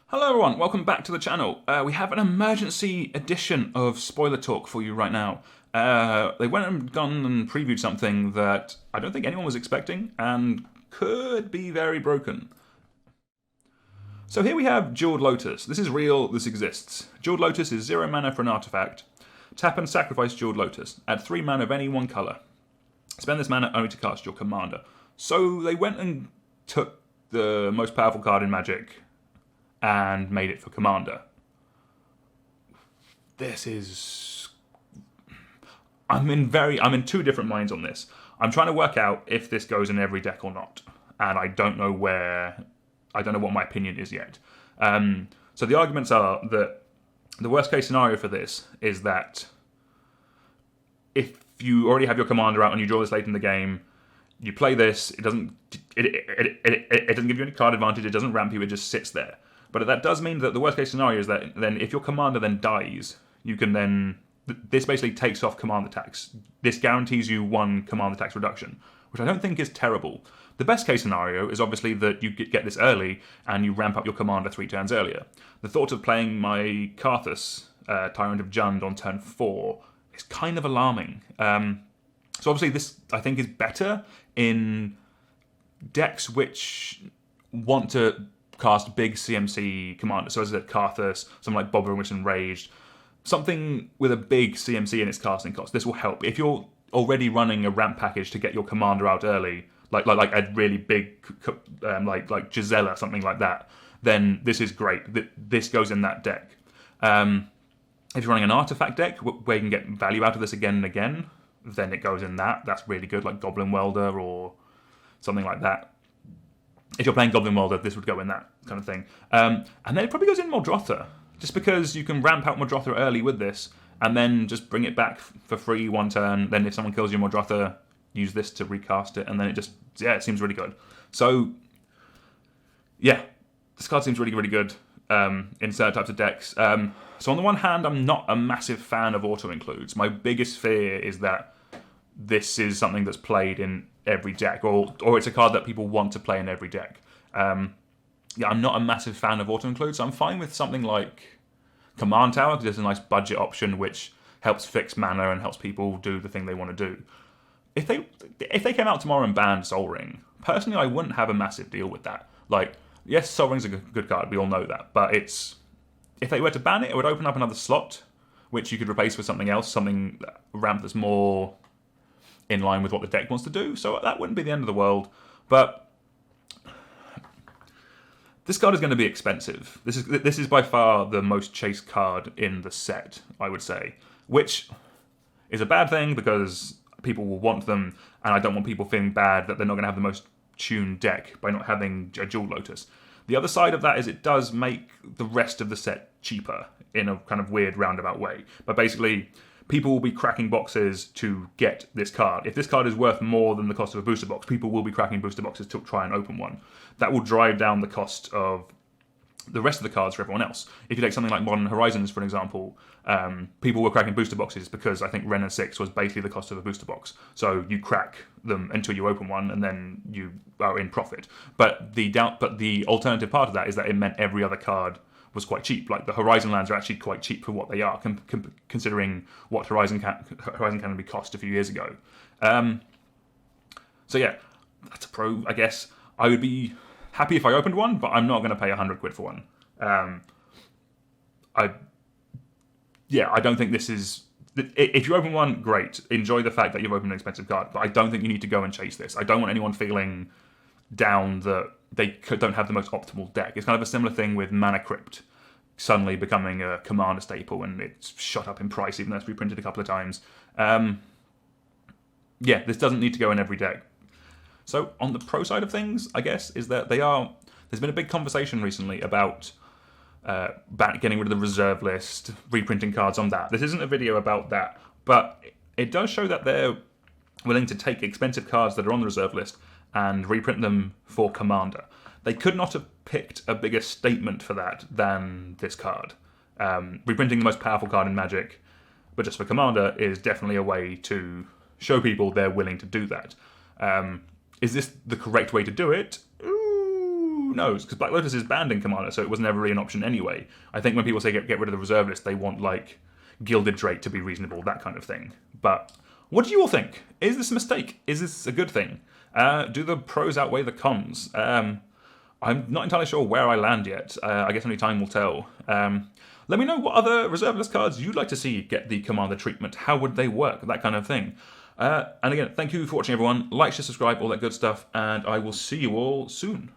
Hello everyone, welcome back to the channel. We have an emergency edition of spoiler talk for you right now. They went and gone and previewed something that I don't think anyone was expecting and could be very broken. So here we have Jeweled Lotus. This is real, this exists. Jeweled Lotus is 0 mana for an artifact. Tap and sacrifice Jeweled Lotus. Add 3 mana of any one colour. Spend this mana only to cast your commander. So they went and took the most powerful card in Magic and made it for commander. This is... I'm in two different minds on this. I'm trying to work out if this goes in every deck or not, and I don't know what my opinion is yet. So the arguments are that the worst case scenario for this is that if you already have your commander out and you draw this late in the game, you play this, it doesn't give you any card advantage, it doesn't ramp you, it just sits there. But that does mean that the worst case scenario is that then if your commander then dies, you can then... This basically takes off command attacks. This guarantees you 1 command attacks reduction, which I don't think is terrible. The best case scenario is obviously that you get this early and you ramp up your commander 3 turns earlier. The thought of playing my Karthus, Tyrant of Jund, on turn 4 is kind of alarming. So obviously this, I think, is better in decks which want to cast big CMC commanders. So as I said, Karthus, something like Bob Witch Enraged, something with a big CMC in its casting cost. This will help. If you're already running a ramp package to get your commander out early, like a really big, like Gisela, something like that, then this is great. This goes in that deck. If you're running an artifact deck where you can get value out of this again and again, then it goes in that. That's really good, like Goblin Welder or something like that. If you're playing Goblin Welder, this would go in that kind of thing. And then it probably goes in Muldrotha, just because you can ramp out Muldrotha early with this, and then just bring it back for free 1 turn. Then if someone kills your Muldrotha, use this to recast it, and then it seems really good. So, yeah, this card seems really, really good in certain types of decks. So on the one hand, I'm not a massive fan of auto-includes. My biggest fear is that this is something that's played in every deck, or it's a card that people want to play in every deck. Yeah, I'm not a massive fan of auto-include, so I'm fine with something like Command Tower, because it's a nice budget option which helps fix mana and helps people do the thing they want to do. If they came out tomorrow and banned Sol Ring, personally I wouldn't have a massive deal with that. Like, yes, Sol Ring's a good card, we all know that, but if they were to ban it, it would open up another slot, which you could replace with something else, something ramp that's more in line with what the deck wants to do, so that wouldn't be the end of the world. But this card is going to be expensive. This is by far the most chased card in the set, I would say, which is a bad thing because people will want them, and I don't want people feeling bad that they're not going to have the most tuned deck by not having a Jeweled Lotus. The other side of that is it does make the rest of the set cheaper in a kind of weird roundabout way. But basically, people will be cracking boxes to get this card. If this card is worth more than the cost of a booster box, people will be cracking booster boxes to try and open one. That will drive down the cost of the rest of the cards for everyone else. If you take something like Modern Horizons, for an example, people were cracking booster boxes because I think Ren and 6 was basically the cost of a booster box. So you crack them until you open one, and then you are in profit. But the alternative part of that is that it meant every other card was quite cheap. Like the Horizon lands are actually quite cheap for what they are, considering what Horizon Canopy cost a few years ago. So yeah, that's a pro, I guess. I would be happy if I opened one, but I'm not going to pay 100 quid for one. I don't think this is... If you open one, great. Enjoy the fact that you've opened an expensive card, but I don't think you need to go and chase this. I don't want anyone feeling down that they don't have the most optimal deck. It's kind of a similar thing with Mana Crypt suddenly becoming a commander staple, and it's shot up in price, even though it's reprinted a couple of times. Yeah, this doesn't need to go in every deck. So on the pro side of things, I guess, is that there's been a big conversation recently about getting rid of the reserve list, reprinting cards on that. This isn't a video about that, but it does show that they're willing to take expensive cards that are on the reserve list and reprint them for Commander. They could not have picked a bigger statement for that than this card. Reprinting the most powerful card in Magic, but just for Commander, is definitely a way to show people they're willing to do that. Is this the correct way to do it? Ooh, knows? Because Black Lotus is banned in Commander, so it was never really an option anyway. I think when people say get rid of the reserve list, they want, like, Gilded Drake to be reasonable, that kind of thing. But what do you all think? Is this a mistake? Is this a good thing? Do the pros outweigh the cons? I'm not entirely sure where I land yet. I guess only time will tell. Let me know what other reserve list cards you'd like to see get the Commander treatment. How would they work? That kind of thing. And again, thank you for watching, everyone. Like, share, subscribe, all that good stuff. And I will see you all soon.